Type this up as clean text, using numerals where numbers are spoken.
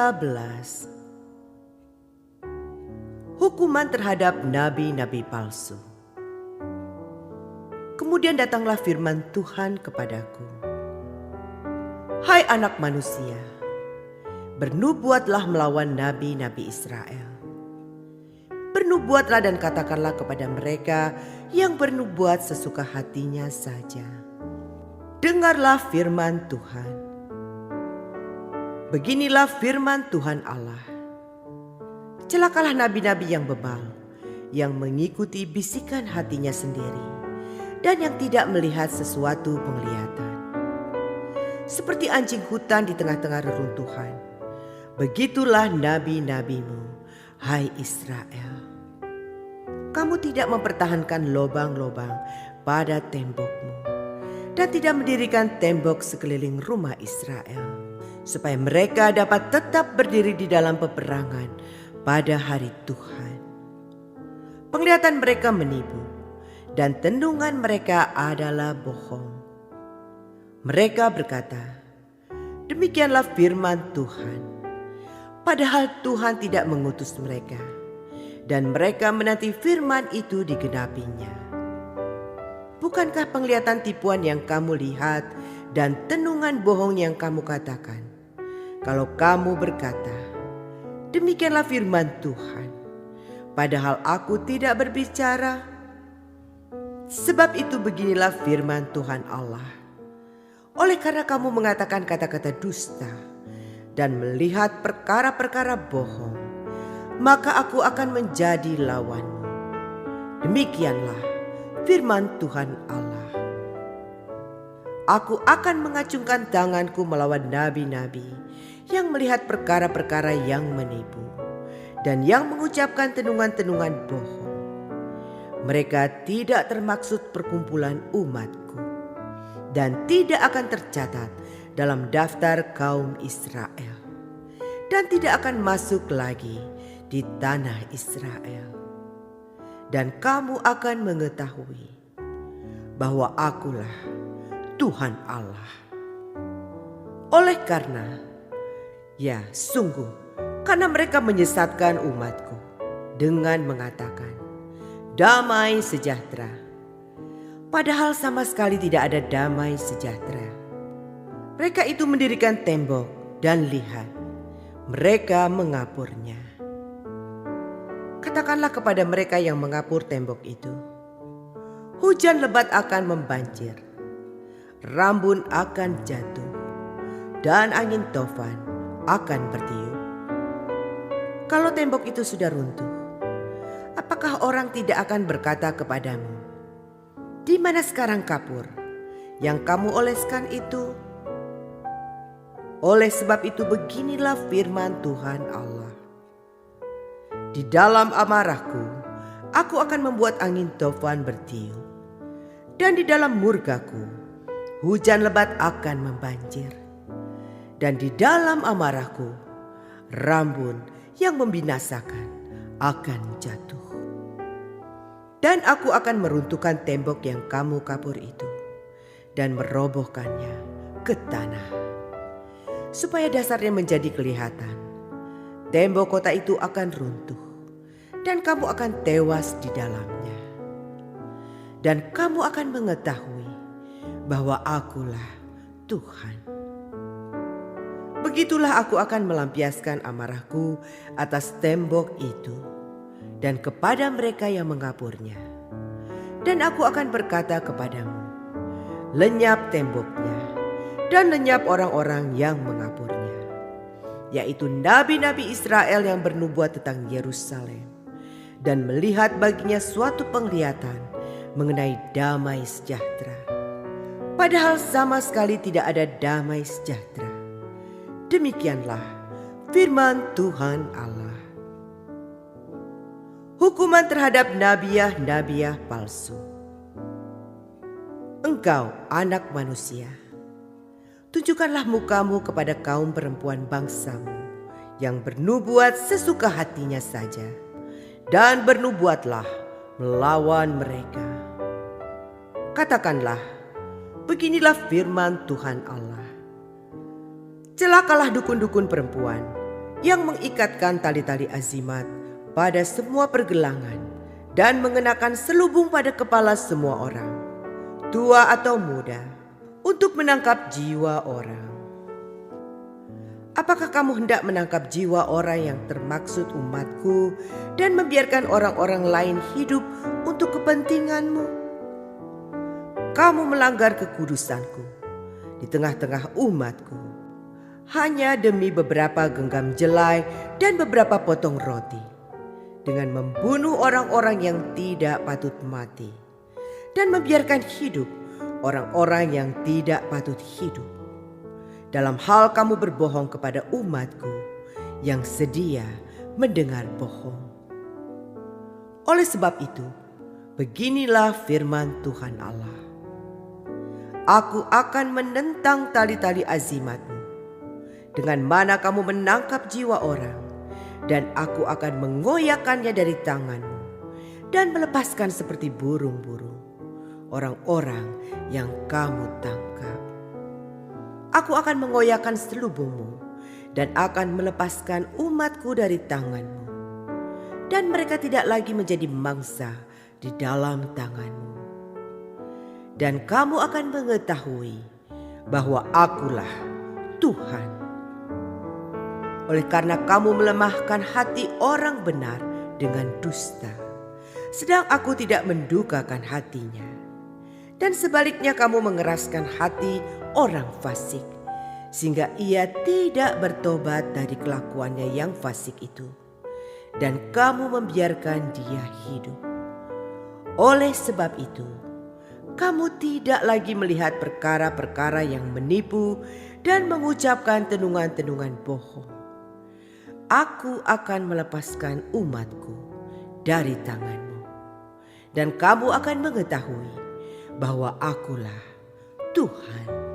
13. Hukuman terhadap nabi-nabi palsu. Kemudian datanglah firman Tuhan kepadaku. Hai anak manusia, bernubuatlah melawan nabi-nabi Israel. Bernubuatlah dan katakanlah kepada mereka yang bernubuat sesuka hatinya saja. Dengarlah firman Tuhan. Beginilah firman Tuhan Allah. Celakalah nabi-nabi yang bebal, yang mengikuti bisikan hatinya sendiri, dan yang tidak melihat sesuatu penglihatan. Seperti anjing hutan di tengah-tengah reruntuhan, begitulah nabi-nabimu, hai Israel. Kamu tidak mempertahankan lobang-lobang pada tembokmu, dan tidak mendirikan tembok sekeliling rumah Israel, supaya mereka dapat tetap berdiri di dalam peperangan pada hari Tuhan. Penglihatan mereka menipu, dan tendungan mereka adalah bohong. Mereka berkata, demikianlah firman Tuhan, padahal Tuhan tidak mengutus mereka, dan mereka menanti firman itu digenapinya. Bukankah penglihatan tipuan yang kamu lihat dan tenungan bohong yang kamu katakan? Kalau kamu berkata, demikianlah firman Tuhan, padahal aku tidak berbicara. Sebab itu beginilah firman Tuhan Allah. Oleh karena kamu mengatakan kata-kata dusta dan melihat perkara-perkara bohong, maka aku akan menjadi lawanmu. Demikianlah firman Tuhan Allah. Aku akan mengacungkan tanganku melawan nabi-nabi yang melihat perkara-perkara yang menipu dan yang mengucapkan tenungan-tenungan bohong. Mereka tidak termaksud perkumpulan umatku dan tidak akan tercatat dalam daftar kaum Israel dan tidak akan masuk lagi di tanah Israel. Dan kamu akan mengetahui bahwa akulah Tuhan Allah. Oleh karena, ya sungguh, karena mereka menyesatkan umatku dengan mengatakan, damai sejahtera. Padahal sama sekali tidak ada damai sejahtera. Mereka itu mendirikan tembok dan lihat, mereka mengapurnya. Katakanlah kepada mereka yang mengapur tembok itu, hujan lebat akan membanjir, rambun akan jatuh, dan angin tofan akan bertiup. Kalau tembok itu sudah runtuh, apakah orang tidak akan berkata kepadamu, di mana sekarang kapur yang kamu oleskan itu? Oleh sebab itu beginilah firman Tuhan Allah. Di dalam amarahku, aku akan membuat angin tofan bertiup, dan di dalam murkaku, hujan lebat akan membanjir. Dan di dalam amarahku, rambun yang membinasakan akan jatuh. Dan aku akan meruntuhkan tembok yang kamu kapur itu, dan merobohkannya ke tanah, supaya dasarnya menjadi kelihatan. Tembok kota itu akan runtuh, dan kamu akan tewas di dalamnya. Dan kamu akan mengetahui bahwa akulah Tuhan. Begitulah aku akan melampiaskan amarahku atas tembok itu dan kepada mereka yang mengapurnya. Dan aku akan berkata kepadamu, lenyap temboknya dan lenyap orang-orang yang mengapurnya, yaitu nabi-nabi Israel yang bernubuat tentang Yerusalem dan melihat baginya suatu penglihatan mengenai damai sejahtera. Padahal sama sekali tidak ada damai sejahtera. Demikianlah firman Tuhan Allah. Hukuman terhadap nabiah-nabiah palsu. Engkau anak manusia, tunjukkanlah mukamu kepada kaum perempuan bangsamu yang bernubuat sesuka hatinya saja, dan bernubuatlah melawan mereka. Katakanlah, beginilah firman Tuhan Allah. Celakalah dukun-dukun perempuan yang mengikatkan tali-tali azimat pada semua pergelangan dan mengenakan selubung pada kepala semua orang, tua atau muda, untuk menangkap jiwa orang. Apakah kamu hendak menangkap jiwa orang yang termaksud umatku dan membiarkan orang-orang lain hidup untuk kepentinganmu? Kamu melanggar kekudusanku di tengah-tengah umatku hanya demi beberapa genggam jelai dan beberapa potong roti, dengan membunuh orang-orang yang tidak patut mati dan membiarkan hidup orang-orang yang tidak patut hidup. Dalam hal kamu berbohong kepada umatku yang sedia mendengar bohong. Oleh sebab itu, beginilah firman Tuhan Allah. Aku akan menentang tali-tali azimatmu, dengan mana kamu menangkap jiwa orang, dan aku akan mengoyakkannya dari tanganmu dan melepaskan seperti burung-burung orang-orang yang kamu tangkap. Aku akan mengoyakkan selubungmu dan akan melepaskan umatku dari tanganmu, dan mereka tidak lagi menjadi mangsa di dalam tanganmu. Dan kamu akan mengetahui bahwa akulah Tuhan. Oleh karena kamu melemahkan hati orang benar dengan dusta, sedang aku tidak mendukakan hatinya. Dan sebaliknya kamu mengeraskan hati orang fasik, sehingga ia tidak bertobat dari kelakuannya yang fasik itu, dan kamu membiarkan dia hidup. Oleh sebab itu, kamu tidak lagi melihat perkara-perkara yang menipu dan mengucapkan tenungan-tenungan bohong. Aku akan melepaskan umatku dari tanganmu, dan kamu akan mengetahui bahwa akulah Tuhan.